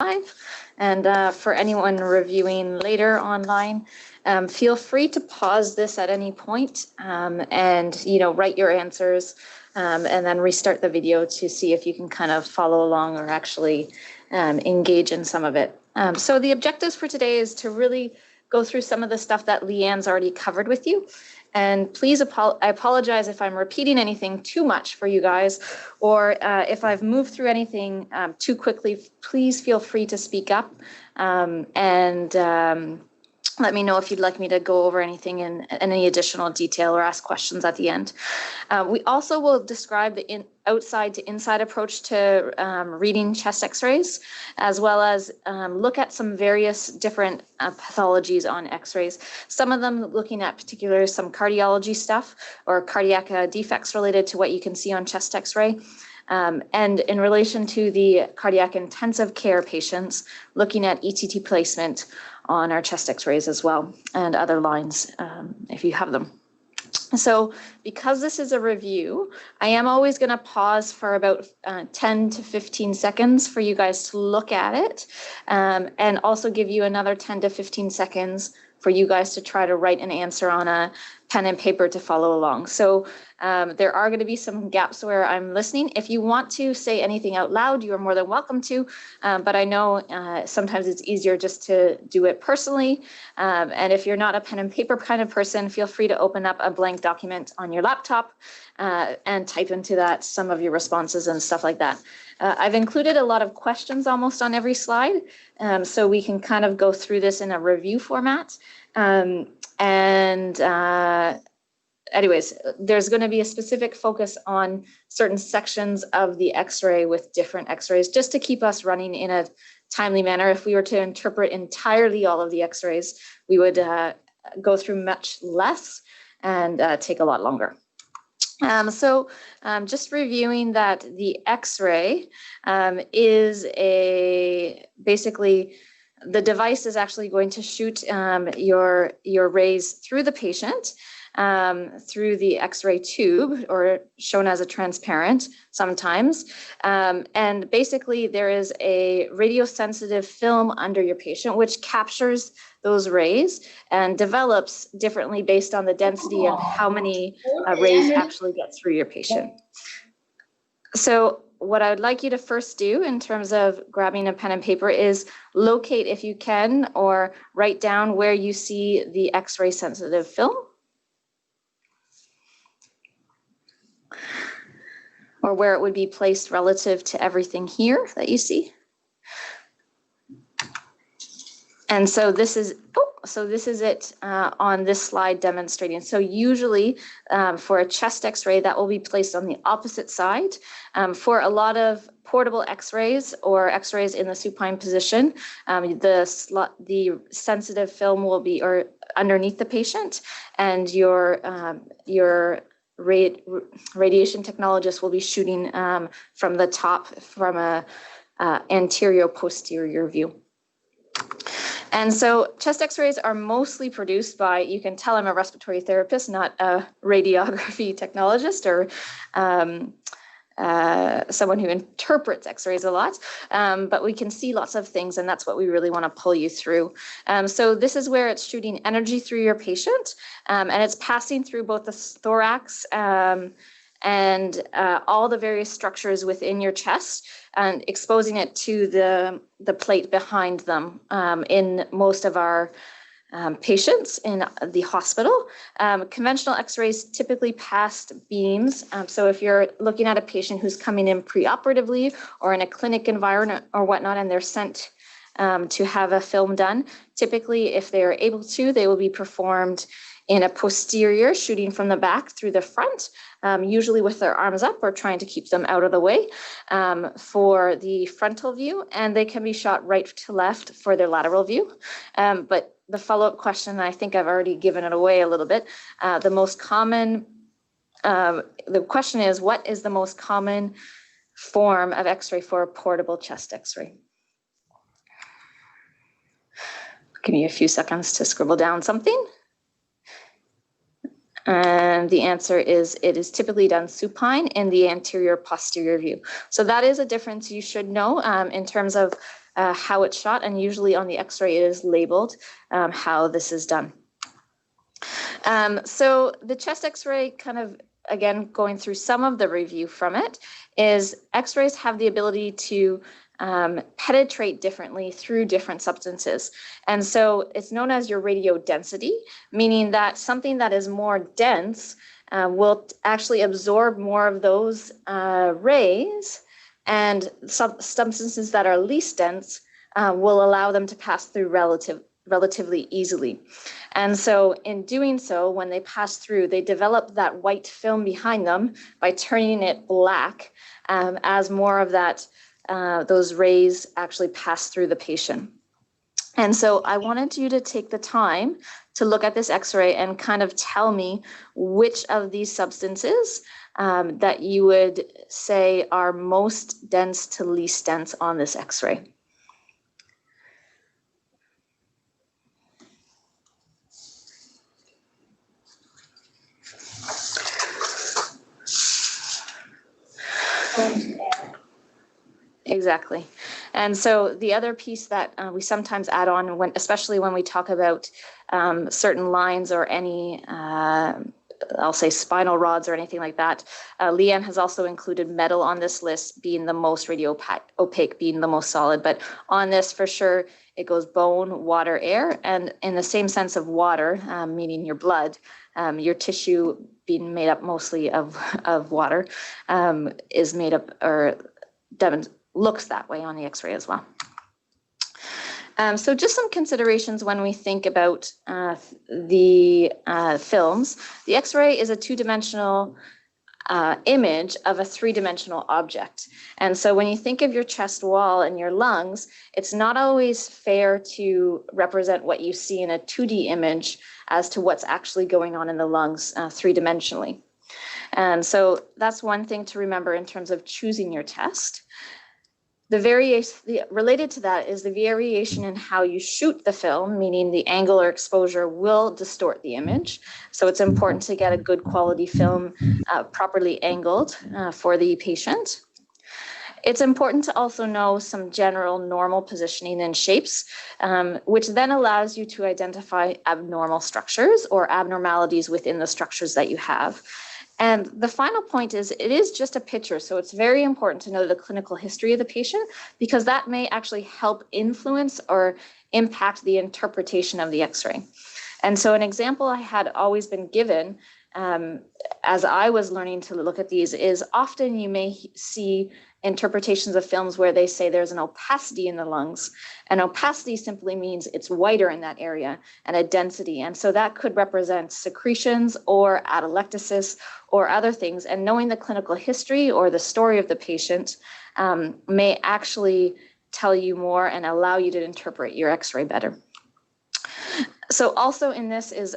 live. And for anyone reviewing later online, feel free to pause this at any point and write your answers and then restart the video to see if you can kind of follow along or actually engage in some of it. So the objectives for today is to really go through some of the stuff that Leanne's already covered with you. And please, I apologize if I'm repeating anything too much for you guys, or if I've moved through anything too quickly, please feel free to speak up and let me know if you'd like me to go over anything in any additional detail or ask questions at the end. We also will describe the outside to inside approach to reading chest x-rays, as well as look at some various different pathologies on x-rays. Some of them looking at some cardiology stuff or cardiac defects related to what you can see on chest x-ray. And in relation to the cardiac intensive care patients, looking at ETT placement on our chest x-rays as well, and other lines if you have them. So because this is a review, I am always going to pause for about 10 to 15 seconds for you guys to look at it, and also give you another 10 to 15 seconds for you guys to try to write an answer on a pen and paper to follow along. So there are going to be some gaps where I'm listening. If you want to say anything out loud, you are more than welcome to, but I know sometimes it's easier just to do it personally. And if you're not a pen and paper kind of person, feel free to open up a blank document on your laptop and type into that some of your responses and stuff like that. I've included a lot of questions almost on every slide, so we can kind of go through this in a review format. Anyways, there's going to be a specific focus on certain sections of the x-ray with different x-rays, just to keep us running in a timely manner. If we were to interpret entirely all of the x-rays, we would go through much less and take a lot longer. Just reviewing that the x-ray is basically the device is actually going to shoot your rays through the patient through the x-ray tube, or shown as a transparent sometimes. And basically there is a radiosensitive film under your patient which captures those rays and develops differently based on the density and how many rays actually get through your patient. So what I would like you to first do in terms of grabbing a pen and paper is locate, if you can, or write down where you see the x-ray sensitive film, or where it would be placed relative to everything here that you see. And so this is it on this slide demonstrating. So usually for a chest x-ray, that will be placed on the opposite side. For a lot of portable x-rays or x-rays in the supine position, the sensitive film will be underneath the patient, and your radiation technologist will be shooting from the top from a anterior posterior view. And so chest x-rays are mostly produced by, you can tell I'm a respiratory therapist, not a radiography technologist or someone who interprets x-rays a lot, but we can see lots of things, and that's what we really want to pull you through. So this is where it's shooting energy through your patient, and it's passing through both the thorax and all the various structures within your chest, and exposing it to the plate behind them in most of our patients in the hospital. Conventional x-rays typically pass beams. So if you're looking at a patient who's coming in preoperatively or in a clinic environment or whatnot, and they're sent to have a film done, typically if they're able to, they will be performed in a posterior, shooting from the back through the front, usually with their arms up or trying to keep them out of the way for the frontal view, and they can be shot right to left for their lateral view. But the follow-up question, I think I've already given it away a little bit. The question is, what is the most common form of x-ray for a portable chest x-ray? Give me a few seconds to scribble down something. And the answer is it is typically done supine in the anterior posterior view. So that is a difference you should know in terms of how it's shot, and usually on the X-ray it is labeled how this is done. So the chest X-ray, kind of, again, going through some of the review from it, is X-rays have the ability to penetrate differently through different substances. And so it's known as your radio density, meaning that something that is more dense will actually absorb more of those rays, and substances that are least dense will allow them to pass through relatively easily. And so in doing so, when they pass through, they develop that white film behind them by turning it black as more of that those rays actually pass through the patient. And so I wanted you to take the time to look at this X-ray and kind of tell me which of these substances that you would say are most dense to least dense on this X-ray. Exactly. And so the other piece that we sometimes add on, especially when we talk about certain lines or any, I'll say spinal rods or anything like that, Leanne has also included metal on this list, being the most radio opaque, being the most solid. But on this, for sure, it goes bone, water, air. And in the same sense of water, meaning your blood, your tissue being made up mostly of water, is made up or looks that way on the X-ray as well. So just some considerations when we think about the films. The X-ray is a two-dimensional image of a three-dimensional object. And so when you think of your chest wall and your lungs, it's not always fair to represent what you see in a 2D image as to what's actually going on in the lungs three-dimensionally. And so that's one thing to remember in terms of choosing your test. The variation related to that is the variation in how you shoot the film, meaning the angle or exposure will distort the image. So it's important to get a good quality film properly angled for the patient. It's important to also know some general normal positioning and shapes, which then allows you to identify abnormal structures or abnormalities within the structures that you have. And the final point is, it is just a picture, so it's very important to know the clinical history of the patient, because that may actually help influence or impact the interpretation of the X-ray. And so an example I had always been given as I was learning to look at these is, often you may see interpretations of films where they say there's an opacity in the lungs. And opacity simply means it's whiter in that area, and a density. And so that could represent secretions or atelectasis or other things. And knowing the clinical history or the story of the patient may actually tell you more and allow you to interpret your X-ray better. So also in this is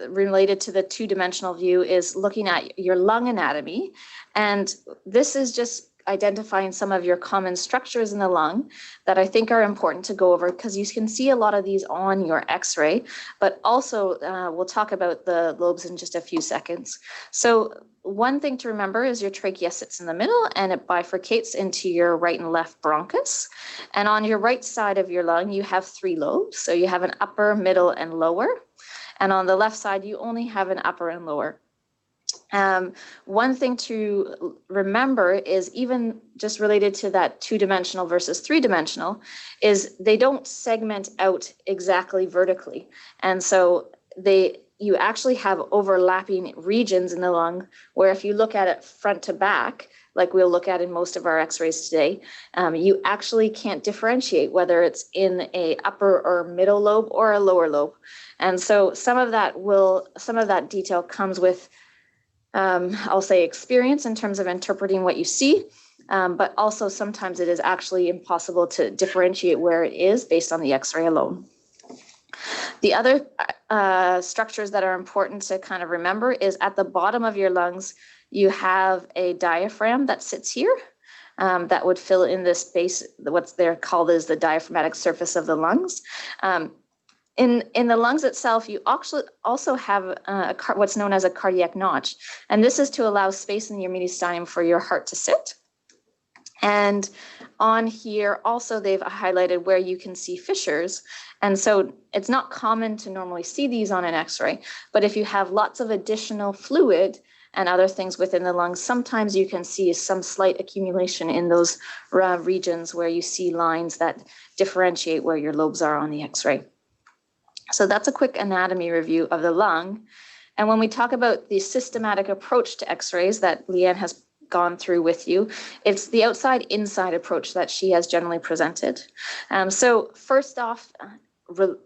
related to the two-dimensional view, is looking at your lung anatomy. And this is just identifying some of your common structures in the lung that I think are important to go over, because you can see a lot of these on your X-ray, but also we'll talk about the lobes in just a few seconds. So one thing to remember is your trachea sits in the middle and it bifurcates into your right and left bronchus. And on your right side of your lung, you have 3 lobes. So you have an upper, middle, and lower. And on the left side, you only have an upper and lower. One thing to remember is, even just related to that 2-dimensional versus 3-dimensional, is they don't segment out exactly vertically. And so you actually have overlapping regions in the lung, where if you look at it front to back, like we'll look at in most of our X-rays today, you actually can't differentiate whether it's in a upper or middle lobe or a lower lobe. And so some of that detail comes with I'll say experience in terms of interpreting what you see, but also sometimes it is actually impossible to differentiate where it is based on the X-ray alone. The other structures that are important to kind of remember is, at the bottom of your lungs, you have a diaphragm that sits here that would fill in this space, what's they're called is the diaphragmatic surface of the lungs. In the lungs itself, you actually also have what's known as a cardiac notch. And this is to allow space in your mediastinum for your heart to sit. And On here, also, they've highlighted where you can see fissures. And so it's not common to normally see these on an X-ray, but if you have lots of additional fluid and other things within the lungs, sometimes you can see some slight accumulation in those regions where you see lines that differentiate where your lobes are on the X-ray. So that's a quick anatomy review of the lung. And when we talk about the systematic approach to X-rays that Leanne has gone through with you, it's the outside-inside approach that she has generally presented. So first off,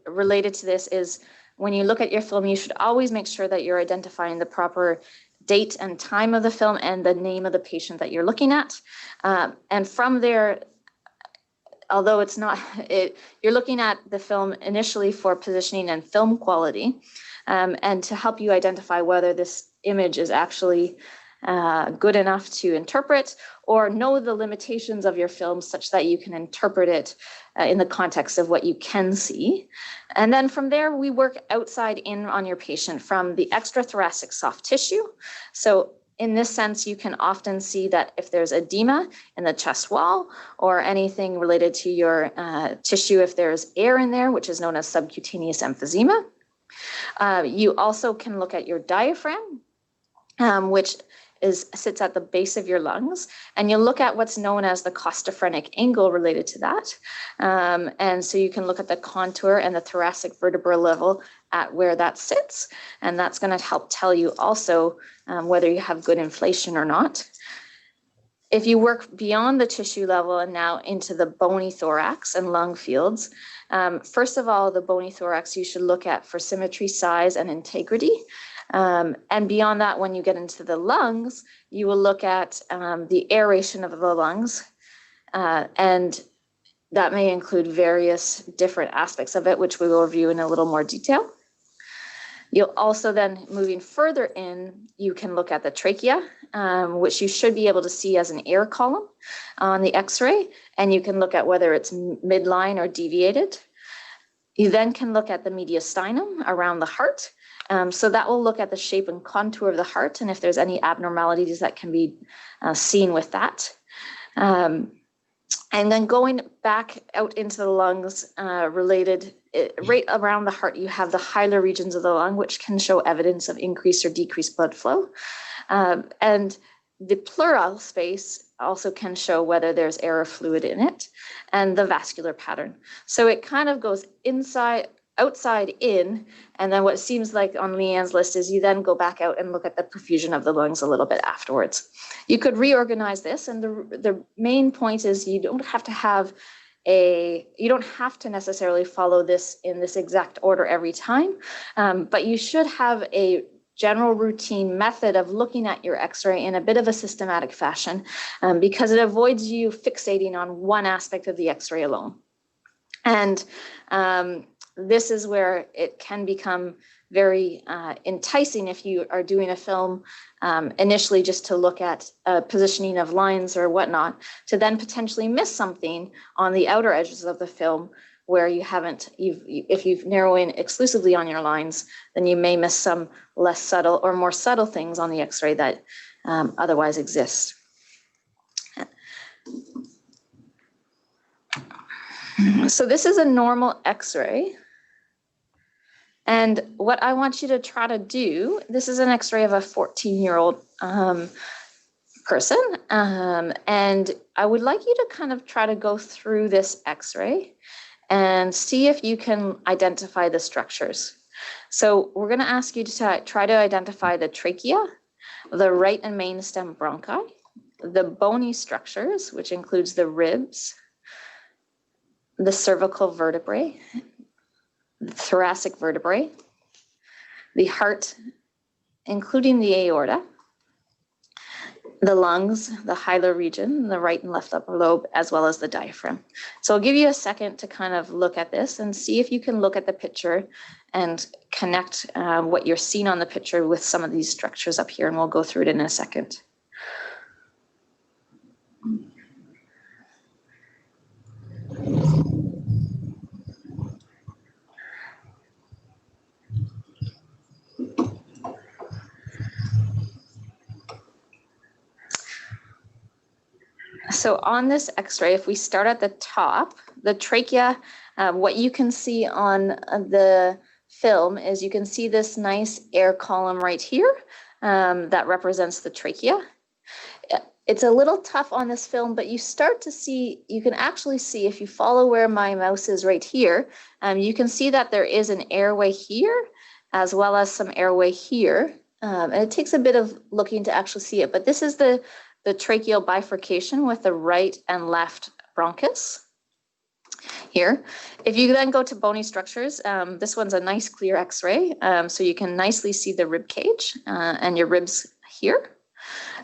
related to this is when you look at your film, you should always make sure that you're identifying the proper date and time of the film and the name of the patient that you're looking at. And from there, although it's not, you're looking at the film initially for positioning and film quality, and to help you identify whether this image is actually good enough to interpret, or know the limitations of your film such that you can interpret it in the context of what you can see. And then from there, we work outside in on your patient from the extrathoracic soft tissue. So in this sense, you can often see that if there's edema in the chest wall or anything related to your tissue, if there's air in there, which is known as subcutaneous emphysema. You also can look at your diaphragm, which sits at the base of your lungs, and you'll look at what's known as the costophrenic angle related to that. And so you can look at the contour and the thoracic vertebral level at where that sits, and that's going to help tell you also whether you have good inflation or not. If you work beyond the tissue level and now into the bony thorax and lung fields, first of all, the bony thorax you should look at for symmetry, size, and integrity. And beyond that, when you get into the lungs, you will look at the aeration of the lungs, and that may include various different aspects of it, which we will review in a little more detail. You'll also then, moving further in, you can look at the trachea, which you should be able to see as an air column on the X-ray, and you can look at whether it's midline or deviated. You then can look at the mediastinum around the heart. So that will look at the shape and contour of the heart, and if there's any abnormalities that can be seen with that. And then going back out into the lungs, right around the heart, you have the hilar regions of the lung, which can show evidence of increased or decreased blood flow. And the pleural space also can show whether there's air or fluid in it, and the vascular pattern. So it kind of goes outside in, and then what seems like on Leanne's list is you then go back out and look at the perfusion of the lungs a little bit afterwards. You could reorganize this, and the main point is you don't have to necessarily follow this in this exact order every time, but you should have a general routine method of looking at your X-ray in a bit of a systematic fashion, because it avoids you fixating on one aspect of the X-ray alone. And this is where it can become very enticing if you are doing a film initially just to look at positioning of lines or whatnot, to then potentially miss something on the outer edges of the film where you haven't, if you've narrowed in exclusively on your lines, then you may miss some less subtle or more subtle things on the X-ray that otherwise exist. So this is a normal X-ray. And what I want you to try to do, this is an X-ray of a 14-year-old person. And I would like you to kind of try to go through this X-ray and see if you can identify the structures. So we're going to ask you to try to identify the trachea, the right and main stem bronchi, the bony structures, which includes the ribs, the cervical vertebrae, the thoracic vertebrae, the heart, including the aorta, the lungs, the hilar region, the right and left upper lobe, as well as the diaphragm. So I'll give you a second to kind of look at this and see if you can look at the picture and connect what you're seeing on the picture with some of these structures up here, and we'll go through it in a second. So on this x-ray, if we start at the top, the trachea, what you can see on the film is you can see this nice air column right here that represents the trachea. It's a little tough on this film, but you start to see, you can actually see if you follow where my mouse is right here, you can see that there is an airway here as well as some airway here. And it takes a bit of looking to actually see it, but this is the tracheal bifurcation with the right and left bronchus here. If you then go to bony structures, this one's a nice clear x-ray, so you can nicely see the rib cage and your ribs here.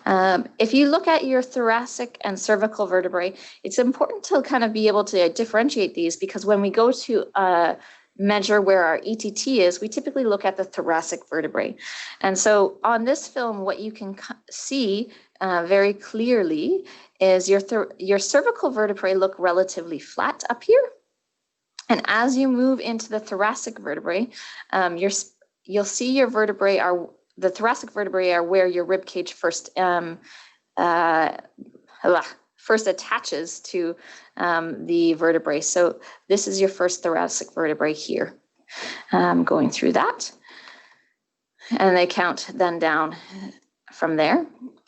If you look at your thoracic and cervical vertebrae, it's important to kind of be able to differentiate these, because when we go to measure where our ETT is, we typically look at the thoracic vertebrae. And so on this film, what you can see very clearly is your cervical vertebrae look relatively flat up here. And as you move into the thoracic vertebrae, you'll see your vertebrae are, the thoracic vertebrae are where your rib cage first attaches to the vertebrae. So this is your first thoracic vertebrae here, going through that. And they count then down from there.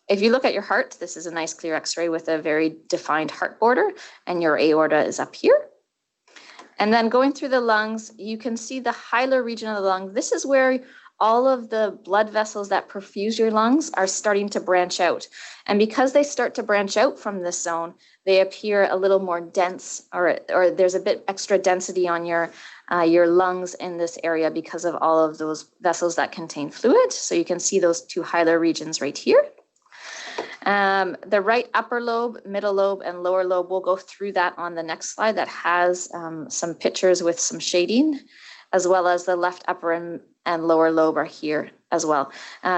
If you look at your heart, this is a nice clear x-ray with a very defined heart border, and your aorta is up here. And then going through the lungs, you can see the hilar region of the lung. This is where all of the blood vessels that perfuse your lungs are starting to branch out. And because they start to branch out from this zone, they appear a little more dense, or there's a bit extra density on your lungs in this area because of all of those vessels that contain fluid. So you can see those two hilar regions right here. The right upper lobe, middle lobe, and lower lobe, we'll go through that on the next slide that has some pictures with some shading, as well as the left upper and lower lobe are here as well.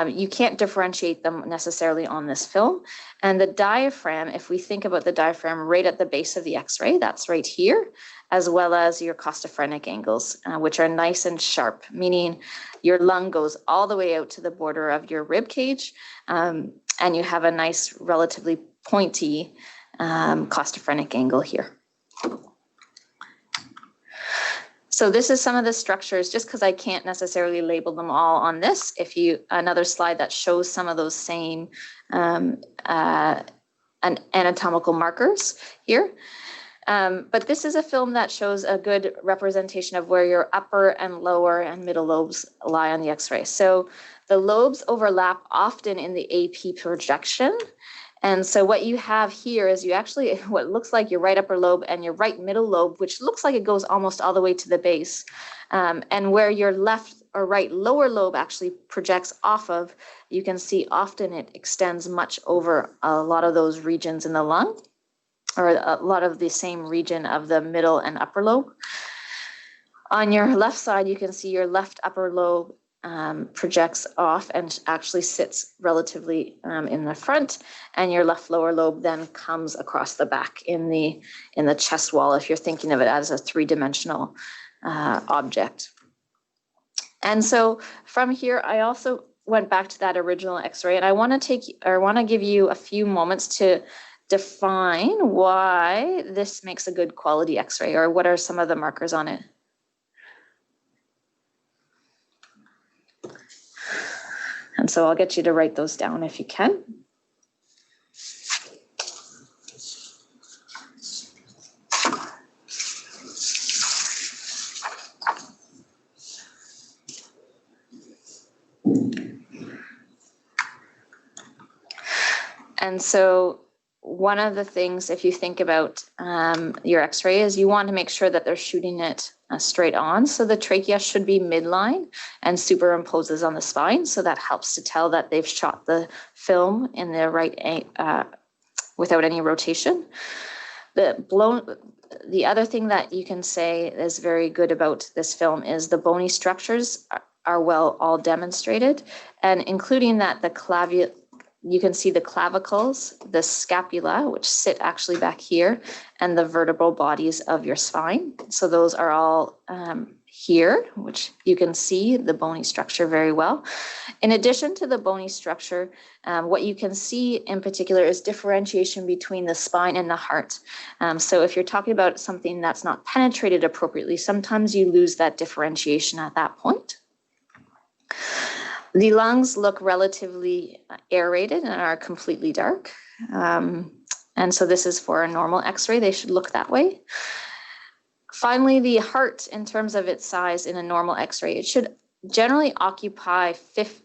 You can't differentiate them necessarily on this film. And the diaphragm, if we think about the diaphragm right at the base of the x-ray, that's right here, as well as your costophrenic angles, which are nice and sharp, meaning your lung goes all the way out to the border of your rib cage, and you have a nice, relatively pointy costophrenic angle here. So this is some of the structures, just because I can't necessarily label them all on this. If you, another slide that shows some of those same anatomical markers here. But this is a film that shows a good representation of where your upper and lower and middle lobes lie on the x-ray. So the lobes overlap often in the AP projection. And so what you have here is you actually, what looks like your right upper lobe and your right middle lobe, which looks like it goes almost all the way to the base. And where your left or right lower lobe actually projects off of, you can see often it extends much over a lot of those regions in the lung, or a lot of the same region of the middle and upper lobe. On your left side, you can see your left upper lobe projects off and actually sits relatively in the front, and your left lower lobe then comes across the back in the chest wall, if you're thinking of it as a three-dimensional object. And so from here, I also went back to that original x-ray, and I want to give you a few moments to define why this makes a good quality x-ray, or what are some of the markers on it. And so I'll get you to write those down if you can. And so one of the things, if you think about your x-ray, is you want to make sure that they're shooting it straight on. So the trachea should be midline and superimposes on the spine. So that helps to tell that they've shot the film in the right, without any rotation. The other thing that you can say is very good about this film is the bony structures are well all demonstrated, and including that the you can see the clavicles, the scapula, which sit actually back here, and the vertebral bodies of your spine. So those are all here, which you can see the bony structure very well. In addition to the bony structure, what you can see in particular is differentiation between the spine and the heart. So if you're talking about something that's not penetrated appropriately, sometimes you lose that differentiation at that point. The lungs look relatively aerated and are completely dark. And so this is for a normal X-ray. They should look that way. Finally, the heart, in terms of its size in a normal X-ray, it should generally occupy 50%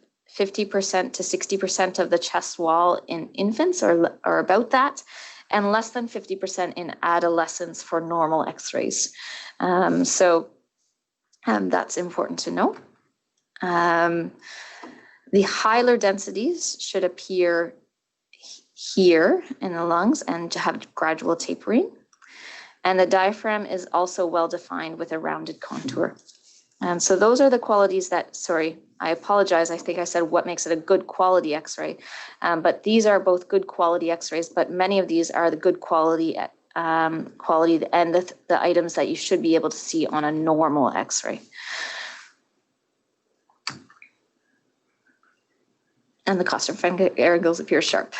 to 60% of the chest wall in infants, or about that, and less than 50% in adolescents for normal X-rays. So that's important to know. The hilar densities should appear here in the lungs and to have gradual tapering. And the diaphragm is also well defined with a rounded contour. And so those are the qualities that, sorry, I apologize. I think I said what makes it a good quality X-ray. But these are both good quality X-rays, but many of these are the good quality and the items that you should be able to see on a normal X-ray. And the costopharyngals appear sharp.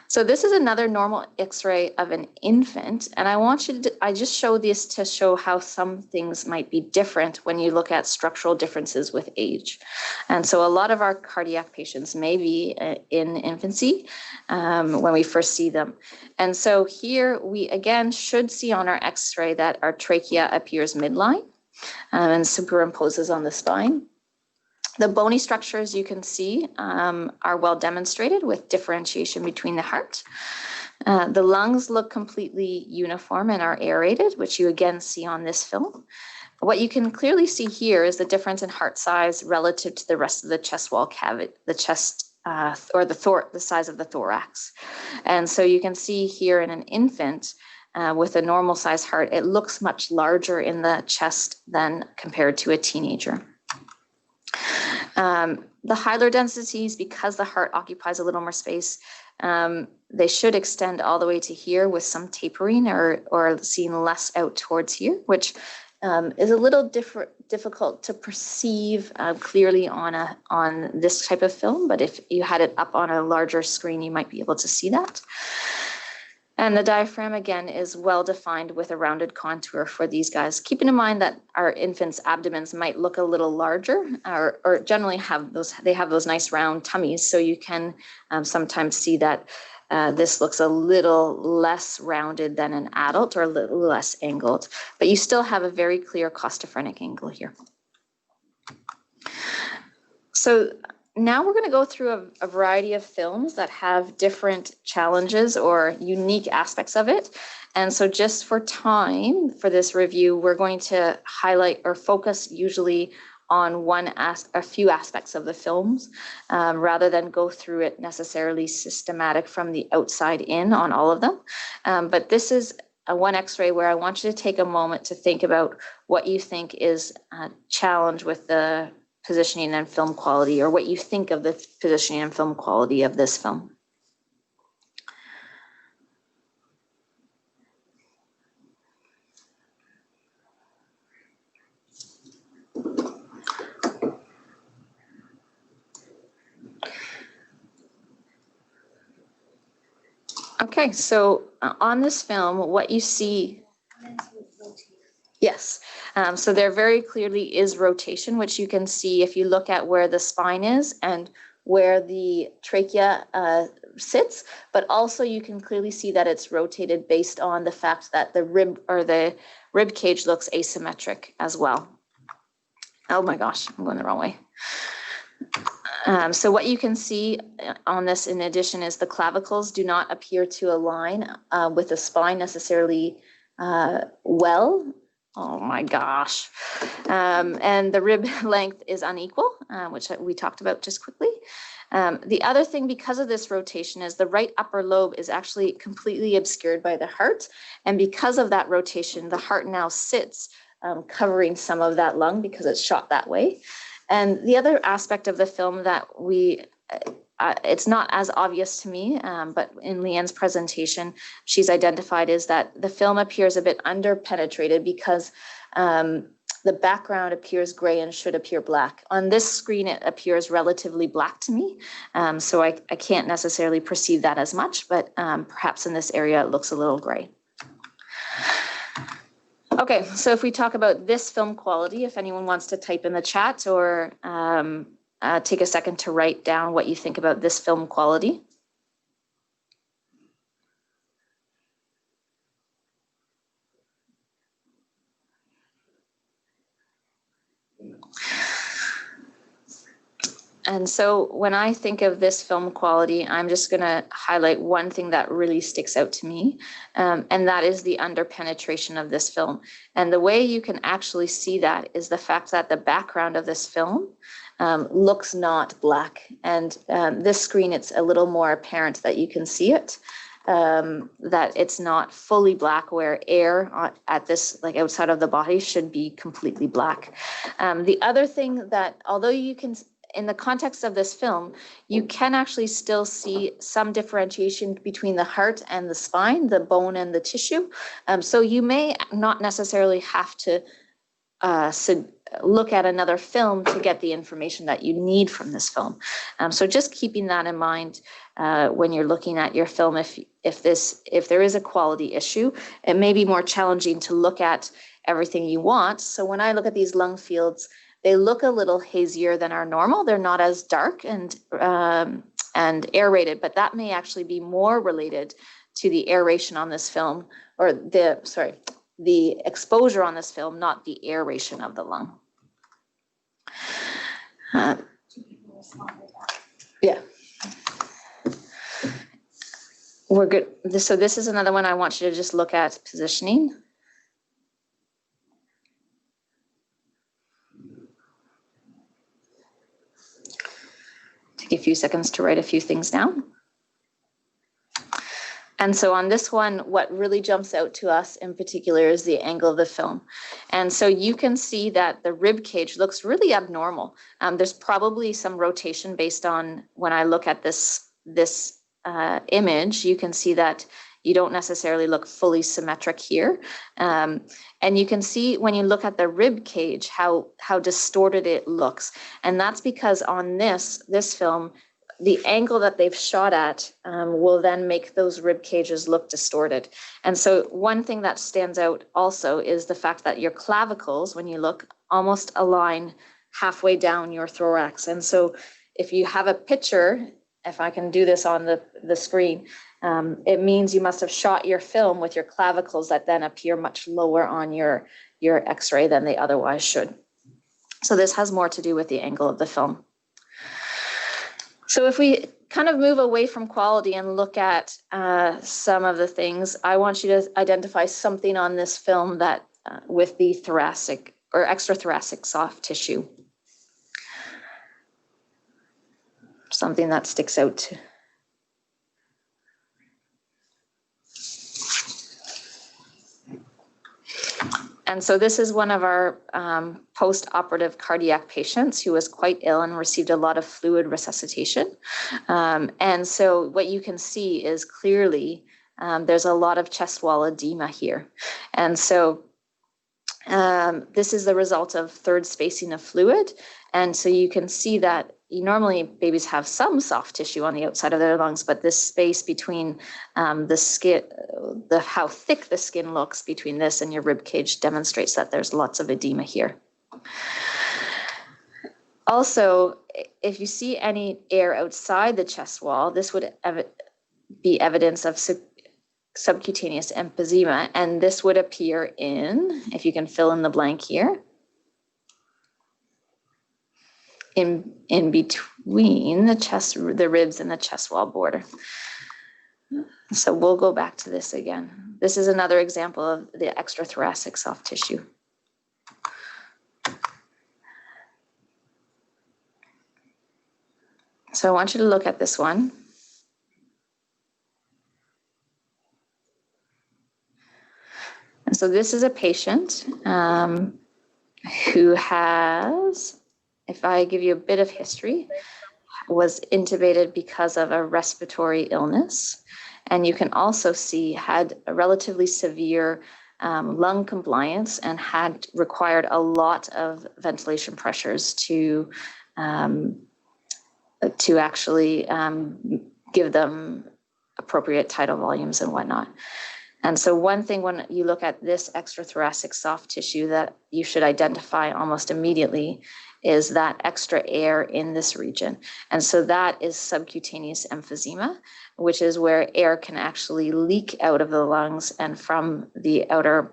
So this is another normal X-ray of an infant, and I just show this to show how some things might be different when you look at structural differences with age. And so a lot of our cardiac patients may be in infancy when we first see them. And so here we again should see on our X-ray that our trachea appears midline and superimposes on the spine. The bony structures you can see are well demonstrated with differentiation between the heart. The lungs look completely uniform and are aerated, which you again see on this film. What you can clearly see here is the difference in heart size relative to the rest of the chest wall cavity, the chest or the size of the thorax. And so you can see here in an infant with a normal size heart, it looks much larger in the chest than compared to a teenager. The hilar densities, because the heart occupies a little more space, they should extend all the way to here with some tapering or seen less out towards here, which is a little difficult to perceive clearly on this type of film. But if you had it up on a larger screen, you might be able to see that. And the diaphragm, again, is well defined with a rounded contour for these guys. Keeping in mind that our infants' abdomens might look a little larger or generally have those nice round tummies. So you can sometimes see that this looks a little less rounded than an adult or a little less angled, but you still have a very clear costophrenic angle here. So now we're going to go through a variety of films that have different challenges or unique aspects of it. And so just for time for this review, we're going to highlight or focus usually on a few aspects of the films rather than go through it necessarily systematic from the outside in on all of them. But this is one X-ray where I want you to take a moment to think about what you think is a challenge with the positioning and film quality, or what you think of the positioning and film quality of this film. Okay, so on this film, what you see, yes, so there very clearly is rotation, which you can see if you look at where the spine is and where the trachea sits, but also you can clearly see that it's rotated based on the fact that the rib cage looks asymmetric as well. Oh my gosh, I'm going the wrong way. So what you can see on this in addition is the clavicles do not appear to align with the spine necessarily well. Oh my gosh. And the rib length is unequal, which we talked about just quickly. The other thing, because of this rotation, is the right upper lobe is actually completely obscured by the heart. And because of that rotation, the heart now sits covering some of that lung because it's shot that way. And the other aspect of the film that it's not as obvious to me, but in Leanne's presentation, she's identified is that the film appears a bit under-penetrated because the background appears gray and should appear black. On this screen, it appears relatively black to me, so I can't necessarily perceive that as much, but perhaps in this area, it looks a little gray. Okay, so if we talk about this film quality, if anyone wants to type in the chat or take a second to write down what you think about this film quality. And so when I think of this film quality, I'm just going to highlight one thing that really sticks out to me, and that is the under-penetration of this film. And the way you can actually see that is the fact that the background of this film looks not black. And this screen, it's a little more apparent that you can see it, that it's not fully black, where air at this, like outside of the body, should be completely black. The other thing that, although you can, in the context of this film, you can actually still see some differentiation between the heart and the spine, the bone and the tissue. So you may not necessarily have to look at another film to get the information that you need from this film. So just keeping that in mind when you're looking at your film, if there is a quality issue, it may be more challenging to look at everything you want. So when I look at these lung fields, they look a little hazier than are normal. They're not as dark and aerated, but that may actually be more related to the aeration on this film, or the exposure on this film, not the aeration of the lung. Yeah. We're good. So this is another one I want you to just look at positioning. Take a few seconds to write a few things down. And so on this one, what really jumps out to us in particular is the angle of the film. And so you can see that the rib cage looks really abnormal. There's probably some rotation based on, when I look at this image, you can see that you don't necessarily look fully symmetric here. And you can see when you look at the rib cage, how distorted it looks. And that's because on this film, the angle that they've shot at will then make those rib cages look distorted. And so one thing that stands out also is the fact that your clavicles, when you look, almost align halfway down your thorax. And so if you have a picture, if I can do this on the screen, it means you must have shot your film with your clavicles that then appear much lower on your X-ray than they otherwise should. So this has more to do with the angle of the film. So if we kind of move away from quality and look at some of the things, I want you to identify something on this film that with the thoracic or extrathoracic soft tissue. Something that sticks out. And so this is one of our post-operative cardiac patients who was quite ill and received a lot of fluid resuscitation. And so what you can see is clearly there's a lot of chest wall edema here. And so this is the result of third spacing of fluid. And so you can see that normally babies have some soft tissue on the outside of their lungs, but this space between the skin, how thick the skin looks between this and your rib cage demonstrates that there's lots of edema here. Also, if you see any air outside the chest wall, this would be evidence of subcutaneous emphysema, and this would appear in, if you can fill in the blank here, in between the ribs and the chest wall border. So we'll go back to this again. This is another example of the extrathoracic soft tissue. So I want you to look at this one. And so this is a patient who has, if I give you a bit of history, was intubated because of a respiratory illness. And you can also see had a relatively severe lung compliance and had required a lot of ventilation pressures to actually give them appropriate tidal volumes and whatnot. And so one thing when you look at this extrathoracic soft tissue that you should identify almost immediately is that extra air in this region. And so that is subcutaneous emphysema, which is where air can actually leak out of the lungs and from the outer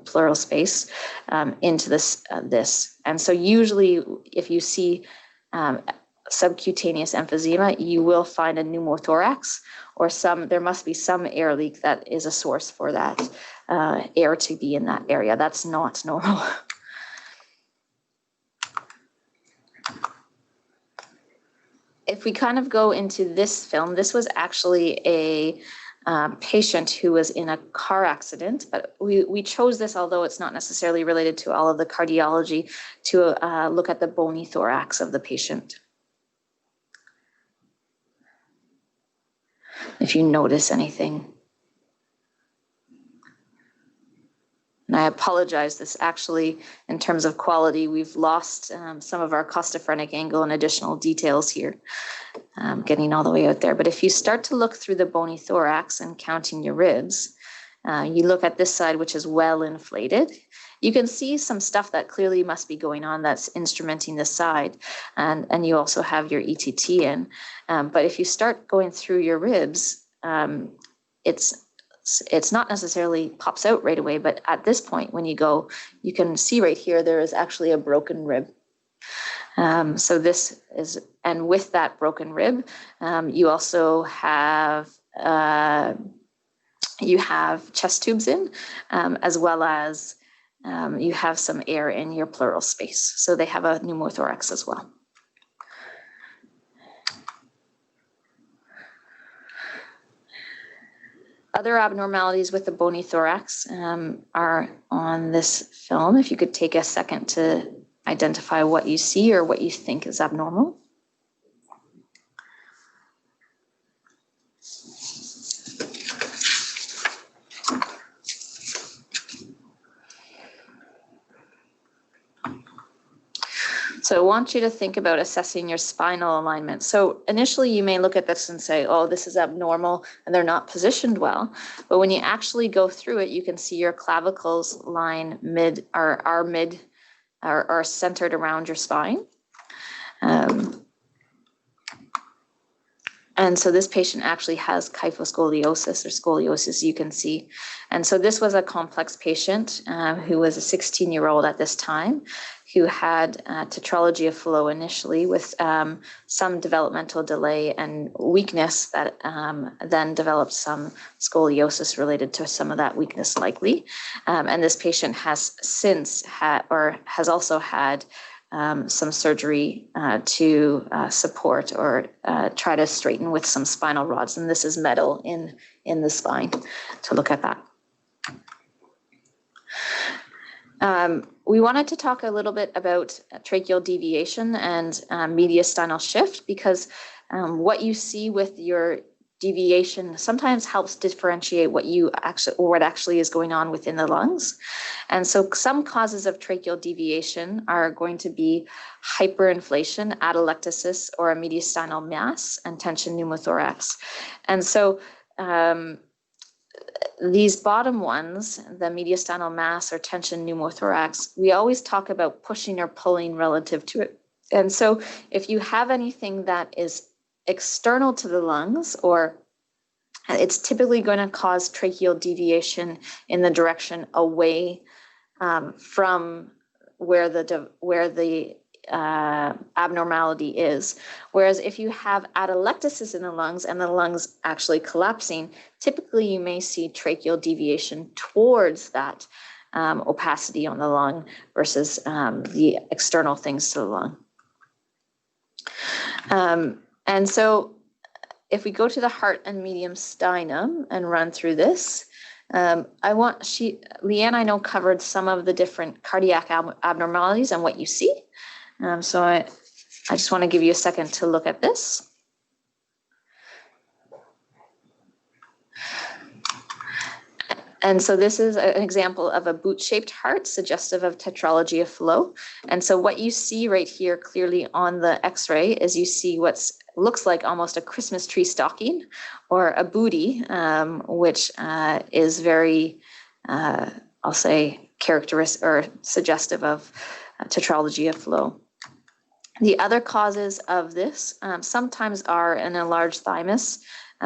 pleural space into this. And so usually if you see subcutaneous emphysema, you will find a pneumothorax or there must be some air leak that is a source for that air to be in that area. That's not normal. If we kind of go into this film, this was actually a patient who was in a car accident, but we chose this, although it's not necessarily related to all of the cardiology, to look at the bony thorax of the patient. If you notice anything. And I apologize, this actually, in terms of quality, we've lost some of our costophrenic angle and additional details here, getting all the way out there. But if you start to look through the bony thorax and counting your ribs, you look at this side, which is well inflated, you can see some stuff that clearly must be going on that's instrumenting this side. And you also have your ETT in. But if you start going through your ribs, it's not necessarily pops out right away, but at this point, when you go, you can see right here, there is actually a broken rib. So this is, and with that broken rib, you also have, chest tubes in, as well as you have some air in your pleural space. So they have a pneumothorax as well. Other abnormalities with the bony thorax are on this film. If you could take a second to identify what you see or what you think is abnormal. So I want you to think about assessing your spinal alignment. So initially you may look at this and say, oh, this is abnormal and they're not positioned well. But when you actually go through it, you can see your clavicles line are centered around your spine. And so this patient actually has kyphoscoliosis or scoliosis, you can see. And so this was a complex patient who was a 16-year-old at this time, who had tetralogy of Fallot initially with some developmental delay and weakness that then developed some scoliosis related to some of that weakness likely. And this patient has since had, or has also had some surgery to support or try to straighten with some spinal rods. And this is metal in the spine to look at that. We wanted to talk a little bit about tracheal deviation and mediastinal shift, because what you see with your deviation sometimes helps differentiate what actually is going on within the lungs. And so some causes of tracheal deviation are going to be hyperinflation, atelectasis, or a mediastinal mass, and tension pneumothorax. And so these bottom ones, the mediastinal mass or tension pneumothorax, we always talk about pushing or pulling relative to it. And so if you have anything that is external to the lungs, or it's typically going to cause tracheal deviation in the direction away from where the abnormality is. Whereas if you have atelectasis in the lungs and the lungs actually collapsing, typically you may see tracheal deviation towards that opacity on the lung versus the external things to the lung. And so if we go to the heart and medium sternum and run through this, Leanne, I know, covered some of the different cardiac abnormalities and what you see. So I just want to give you a second to look at this. And so this is an example of a boot-shaped heart, suggestive of tetralogy of flow. And so what you see right here clearly on the X-ray is you see what's looks like almost a Christmas tree stocking or a booty, which is very, I'll say, characteristic or suggestive of tetralogy of flow. The other causes of this sometimes are an enlarged thymus,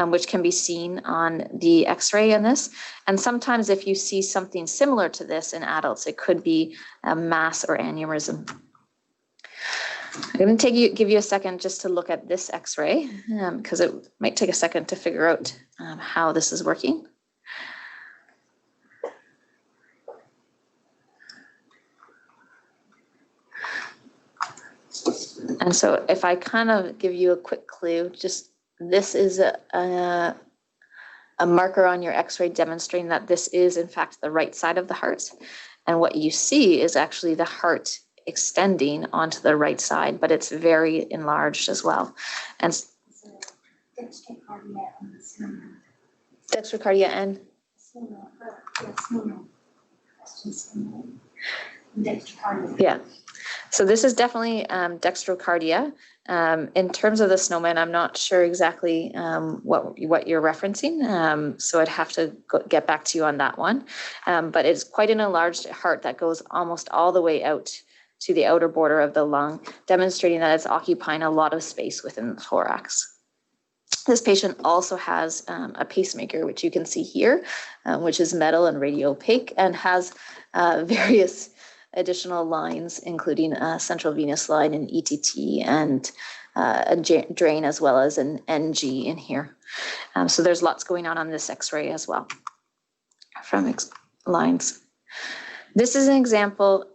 which can be seen on the X-ray in this. And sometimes if you see something similar to this in adults, it could be a mass or aneurysm. I'm going to give you a second just to look at this X-ray because it might take a second to figure out how this is working. And so if I kind of give you a quick clue, just this is a marker on your X-ray demonstrating that this is in fact the right side of the heart. And what you see is actually the heart extending onto the right side, but it's very enlarged as well. And dextrocardia and yeah. So this is definitely dextrocardia. In terms of the snowman, I'm not sure exactly what you're referencing, so I'd have to get back to you on that one. But it's quite an enlarged heart that goes almost all the way out to the outer border of the lung, demonstrating that it's occupying a lot of space within the thorax. This patient also has a pacemaker, which you can see here, which is metal and radio-opaque and has various additional lines, including a central venous line, an ETT, and a drain, as well as an NG in here. So there's lots going on this X-ray as well from lines. This is an example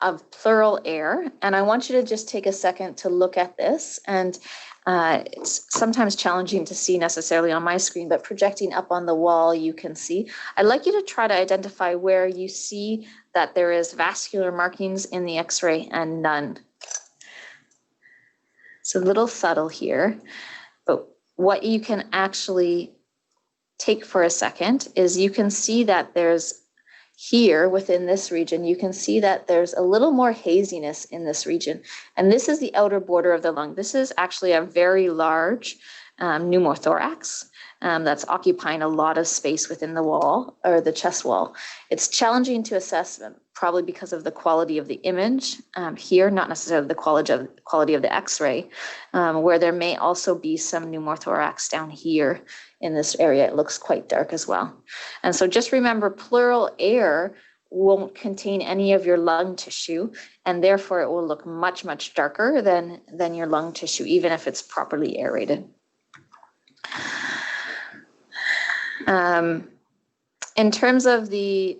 of pleural air, and I want you to just take a second to look at this. And it's sometimes challenging to see necessarily on my screen, but projecting up on the wall, you can see. I'd like you to try to identify where you see that there is vascular markings in the X-ray and none. It's a little subtle here, but what you can actually take for a second is you can see that there's here within this region, you can see that there's a little more haziness in this region. And this is the outer border of the lung. This is actually a very large pneumothorax that's occupying a lot of space within the wall or the chest wall. It's challenging to assess, probably because of the quality of the image here, not necessarily the quality of the X-ray, where there may also be some pneumothorax down here in this area. It looks quite dark as well. And so just remember, pleural air won't contain any of your lung tissue, and therefore it will look much, much darker than your lung tissue, even if it's properly aerated. In terms of the,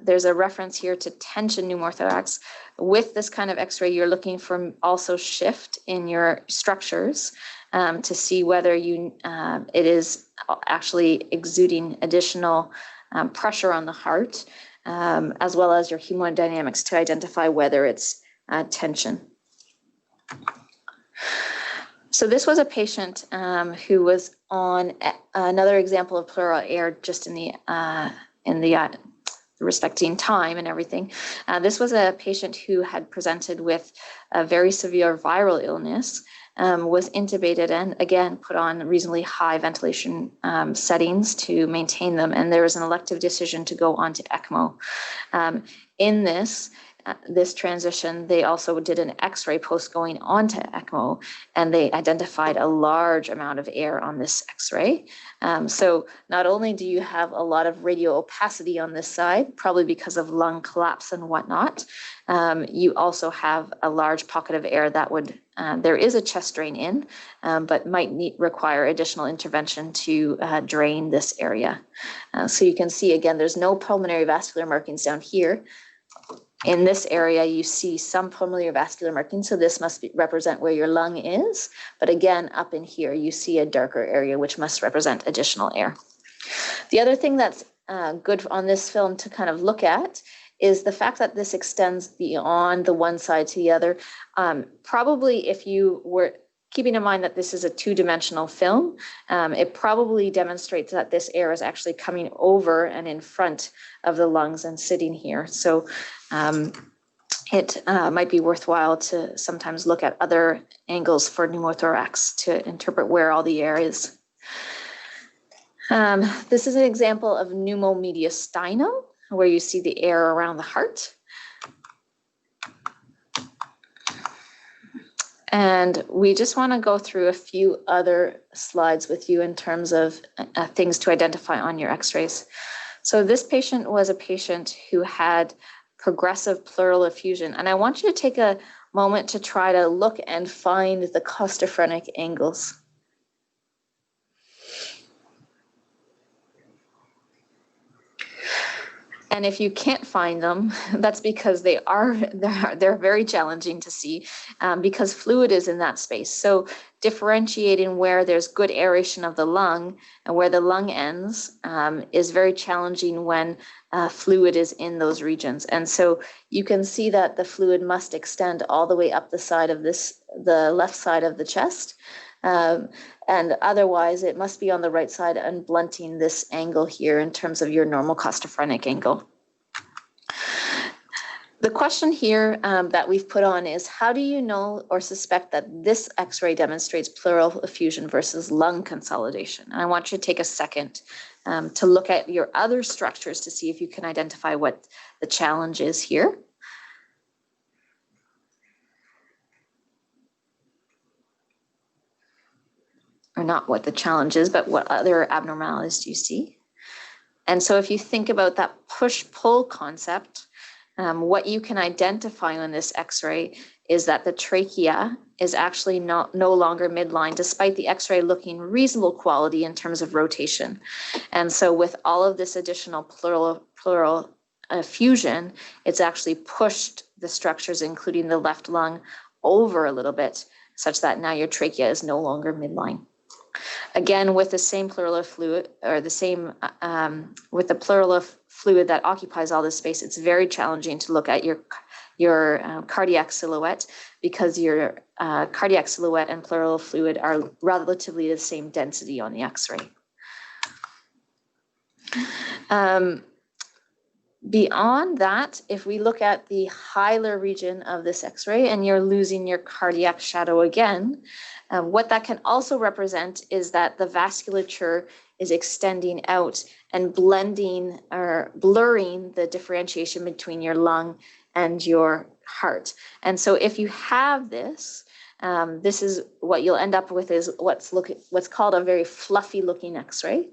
there's a reference here to tension pneumothorax. With this kind of X-ray, you're looking for also shift in your structures to see whether it is actually exuding additional pressure on the heart, as well as your hemodynamics to identify whether it's tension. So this was a patient who was on another example of pleural air, just in the respecting time and everything. This was a patient who had presented with a very severe viral illness, was intubated and again put on reasonably high ventilation settings to maintain them. And there was an elective decision to go on to ECMO. In this transition, they also did an X-ray post going on to ECMO, and they identified a large amount of air on this X-ray. So not only do you have a lot of radio opacity on this side, probably because of lung collapse and whatnot, you also have a large pocket of air that would, there is a chest drain in, but might require additional intervention to drain this area. So you can see, again, there's no pulmonary vascular markings down here. In this area, you see some pulmonary vascular markings, so this must represent where your lung is. But again, up in here, you see a darker area, which must represent additional air. The other thing that's good on this film to kind of look at is the fact that this extends beyond the one side to the other. Probably if you were keeping in mind that this is a two-dimensional film, it probably demonstrates that this air is actually coming over and in front of the lungs and sitting here. So it might be worthwhile to sometimes look at other angles for pneumothorax to interpret where all the air is. This is an example of pneumomediastinum, where you see the air around the heart. And we just want to go through a few other slides with you in terms of things to identify on your x-rays. So this patient was a patient who had progressive pleural effusion. And I want you to take a moment to try to look and find the costophrenic angles. And if you can't find them, that's because they're very challenging to see because fluid is in that space. So differentiating where there's good aeration of the lung and where the lung ends is very challenging when fluid is in those regions. And so you can see that the fluid must extend all the way up the side of the left side of the chest. And otherwise it must be on the right side and blunting this angle here in terms of your normal costophrenic angle. The question here that we've put on is, how do you know or suspect that this x-ray demonstrates pleural effusion versus lung consolidation? And I want you to take a second to look at your other structures to see if you can identify what the challenge is here. Or not what the challenge is, but what other abnormalities do you see? And so if you think about that push-pull concept, what you can identify on this x-ray is that the trachea is actually no longer midline, despite the x-ray looking reasonable quality in terms of rotation. And so with all of this additional pleural effusion, it's actually pushed the structures, including the left lung, over a little bit, such that now your trachea is no longer midline. Again, with the same pleural fluid, or the same with the pleural fluid that occupies all this space, it's very challenging to look at your cardiac silhouette, because your cardiac silhouette and pleural fluid are relatively the same density on the x-ray. Beyond that, if we look at the hilar region of this x-ray and you're losing your cardiac shadow again, what that can also represent is that the vasculature is extending out and blending or blurring the differentiation between your lung and your heart. And so if you have this, this is what you'll end up with is what's called a very fluffy looking x-ray.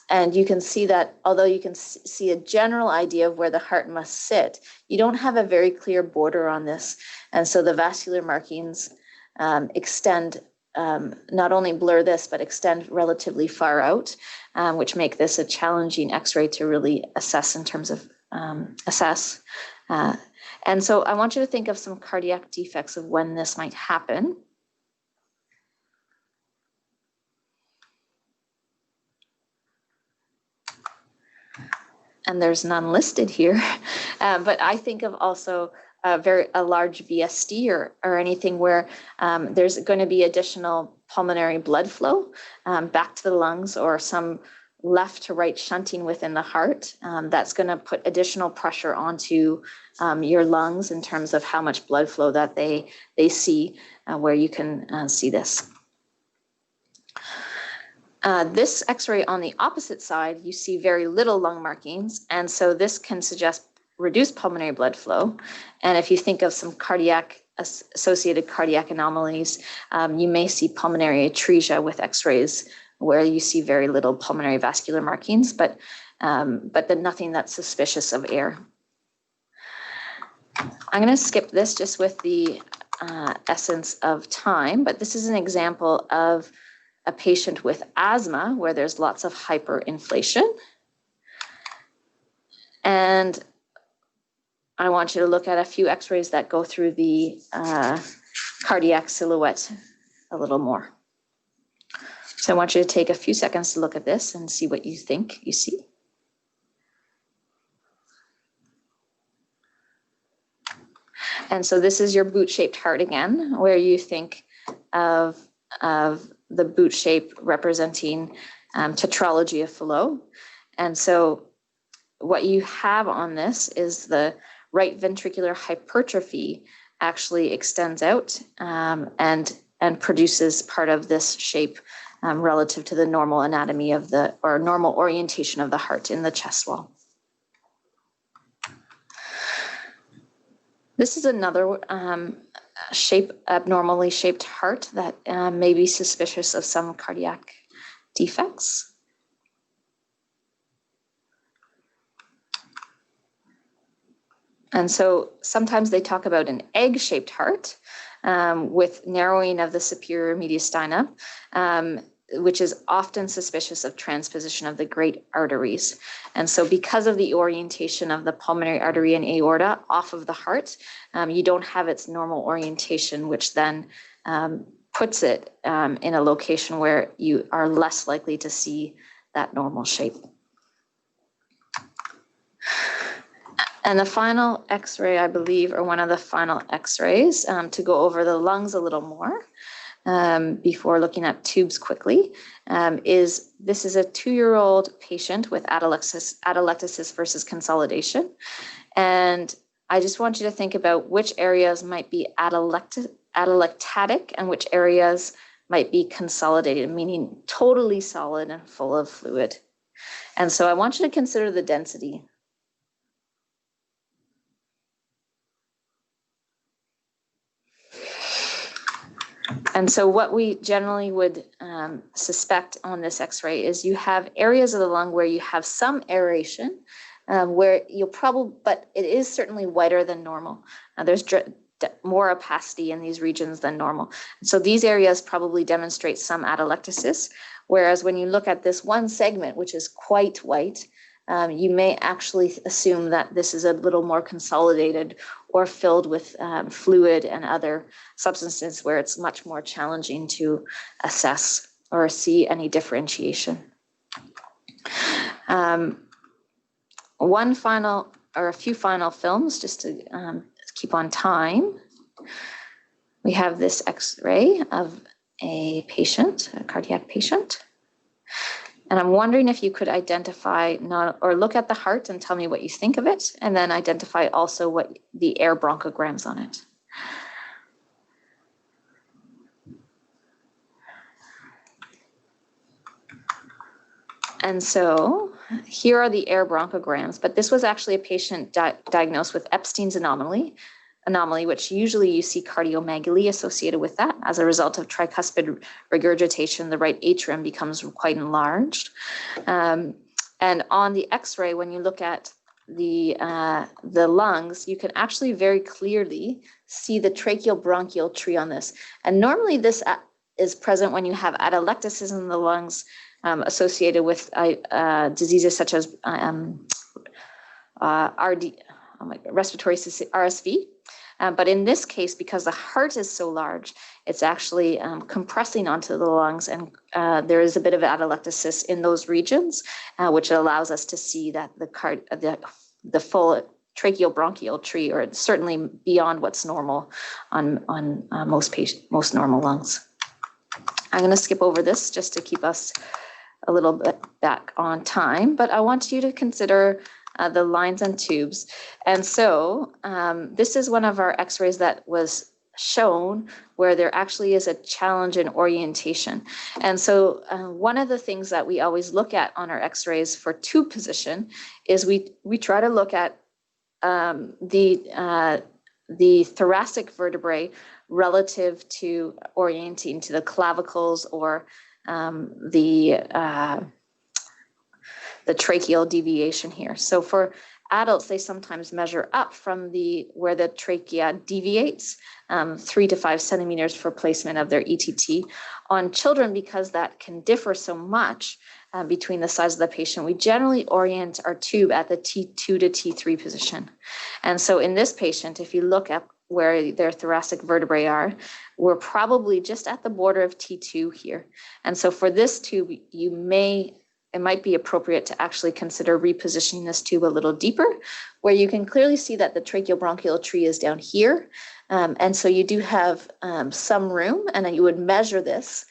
And you can see that although you can see a general idea of where the heart must sit, you don't have a very clear border on this. And so the vascular markings extend, not only blur this, but extend relatively far out, which make this a challenging x-ray to really assess in terms of assess. And so I want you to think of some cardiac defects of when this might happen. And there's none listed here, but I think of also a large VSD or anything where there's going to be additional pulmonary blood flow back to the lungs, or some left to right shunting within the heart. That's going to put additional pressure onto your lungs in terms of how much blood flow that they see, where you can see this. This x-ray on the opposite side, you see very little lung markings, and so this can suggest reduced pulmonary blood flow. And if you think of some associated cardiac anomalies, you may see pulmonary atresia with x-rays where you see very little pulmonary vascular markings, but then nothing that's suspicious of air. I'm going to skip this just with the essence of time, but this is an example of a patient with asthma where there's lots of hyperinflation. And I want you to look at a few x-rays that go through the cardiac silhouette a little more. So I want you to take a few seconds to look at this and see what you think you see. And so this is your boot-shaped heart again, where you think of the boot shape representing tetralogy of Fallot. And so what you have on this is the right ventricular hypertrophy actually extends out and produces part of this shape relative to the normal anatomy of or normal orientation of the heart in the chest wall. This is another abnormally shaped heart that may be suspicious of some cardiac defects. And so sometimes they talk about an egg-shaped heart with narrowing of the superior mediastinum, which is often suspicious of transposition of the great arteries. And so because of the orientation of the pulmonary artery and aorta off of the heart, you don't have its normal orientation, which then puts it in a location where you are less likely to see that normal shape. And the final X-ray, I believe, or one of the final X-rays to go over the lungs a little more before looking at tubes quickly, is this is a 2-year-old patient with atelectasis versus consolidation. And I just want you to think about which areas might be atelectatic and which areas might be consolidated, meaning totally solid and full of fluid. And so I want you to consider the density. And so what we generally would suspect on this X-ray is you have areas of the lung where you have some aeration, where you'll probably, but it is certainly whiter than normal. There's more opacity in these regions than normal. So these areas probably demonstrate some atelectasis, whereas when you look at this one segment, which is quite white, you may actually assume that this is a little more consolidated or filled with fluid and other substances where it's much more challenging to assess or see any differentiation. One final or a few final films just to keep on time. We have this X-ray of a patient, a cardiac patient. And I'm wondering if you could identify or look at the heart and tell me what you think of it, and then identify also what the air bronchograms on it. And so here are the air bronchograms, but this was actually a patient diagnosed with Epstein's anomaly, which usually you see cardiomegaly associated with that. As a result of tricuspid regurgitation, the right atrium becomes quite enlarged. And on the X-ray, when you look at the lungs, you can actually very clearly see the tracheal bronchial tree on this. And normally this is present when you have atelectasis in the lungs associated with diseases such as respiratory RSV. But in this case, because the heart is so large, it's actually compressing onto the lungs, and there is a bit of atelectasis in those regions, which allows us to see that the full tracheal bronchial tree, or certainly beyond what's normal on most normal lungs. I'm going to skip over this just to keep us a little bit back on time, but I want you to consider the lines and tubes. And so this is one of our X-rays that was shown where there actually is a challenge in orientation. And so one of the things that we always look at on our X-rays for tube position is we try to look at the thoracic vertebrae relative to orienting to the clavicles or the tracheal deviation here. So for adults, they sometimes measure up from where the trachea deviates 3 to 5 centimeters for placement of their ETT. On children, because that can differ so much between the size of the patient, we generally orient our tube at the T2 to T3 position. And so in this patient, if you look at where their thoracic vertebrae are, we're probably just at the border of T2 here. And so for this tube, you may it might be appropriate to actually consider repositioning this tube a little deeper, where you can clearly see that the tracheobronchial tree is down here. And so you do have some room, and then you would measure this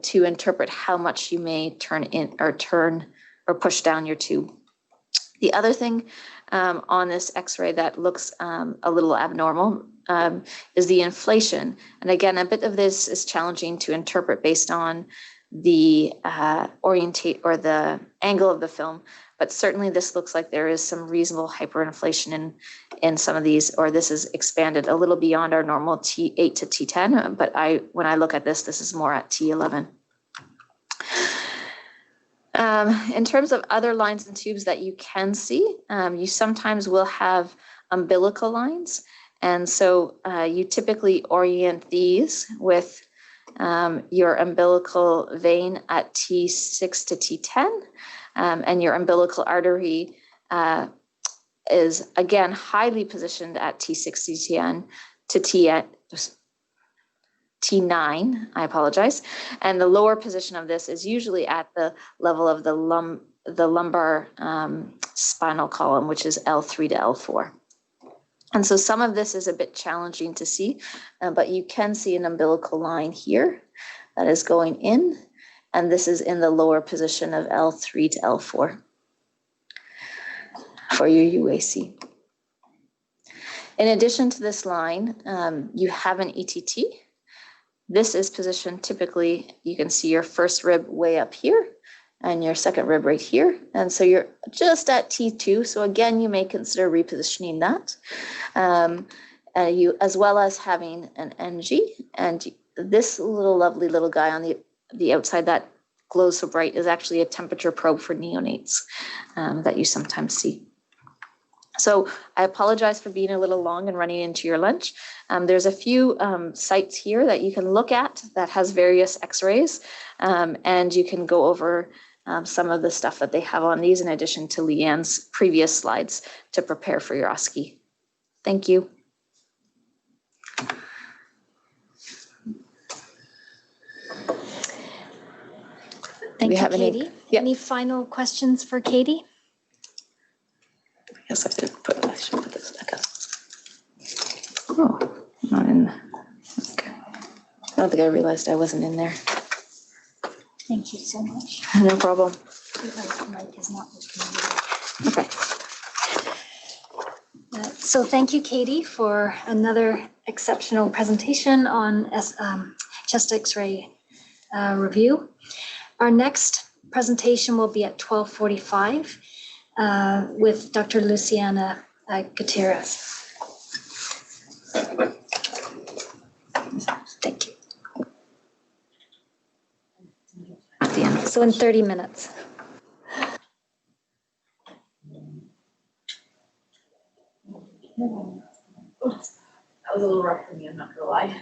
to interpret how much you may turn or push down your tube. The other thing on this x-ray that looks a little abnormal is the inflation. And again, a bit of this is challenging to interpret based on the the angle of the film, but certainly this looks like there is some reasonable hyperinflation in some of these, or this is expanded a little beyond our normal T8 to T10, but when I look at this is more at T11. In terms of other lines and tubes that you can see, you sometimes will have umbilical lines, and so you typically orient these with your umbilical vein at T6 to T10, and your umbilical artery is again highly positioned at T6 to T10 to T9, I apologize, and the lower position of this is usually at the level of the lumbar spinal column, which is L3 to L4. And so some of this is a bit challenging to see, but you can see an umbilical line here that is going in, and this is in the lower position of L3 to L4 for your UAC. In addition to this line, you have an ETT. This is positioned typically, you can see your first rib way up here and your second rib right here. And so you're just at T2. So again, you may consider repositioning that. You, as well as having an NG, and this lovely little guy on the outside that glows so bright is actually a temperature probe for neonates that you sometimes see. So I apologize for being a little long and running into your lunch. There's a few sites here that you can look at that has various x-rays, and you can go over some of the stuff that they have on these in addition to Leanne's previous slides to prepare for your OSCE. Thank you. Thank you, Katie. Any final questions for Katie? Yes, I should put this back up. Oh, not in there. Okay. I don't think I realized I wasn't in there. Thank you so much. No problem. Mic is not Okay. So thank you, Katie, for another exceptional presentation on chest X-ray review. Our next presentation will be at 12:45 with Dr. Luciana Gutierrez. Thank you. At the end. So in 30 minutes. That was a little rough for me, I'm not gonna lie.